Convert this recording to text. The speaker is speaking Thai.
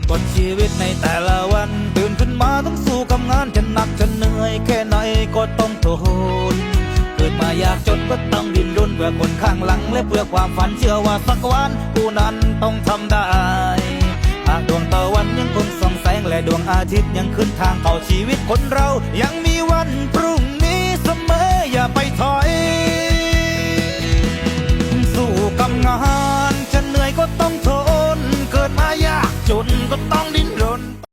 กดชีวิตในแต่ละวันตื่นขึ้นมาต้องสู้กับงานจะหนักจะเหนื่อยแค่ไหนก็ต้องทนเกิดมาอยากจนก็ต้องดิ้นรนเพื่อคนข้างหลังและเพื่อความฝันเชื่อว่าสักวันผู้นั้นต้องทำได้หากดวงตะวันยังคงส่องแสงและดวงอาทิตย์ยังขึ้นทางเข้าชีวิตคนเรายังมี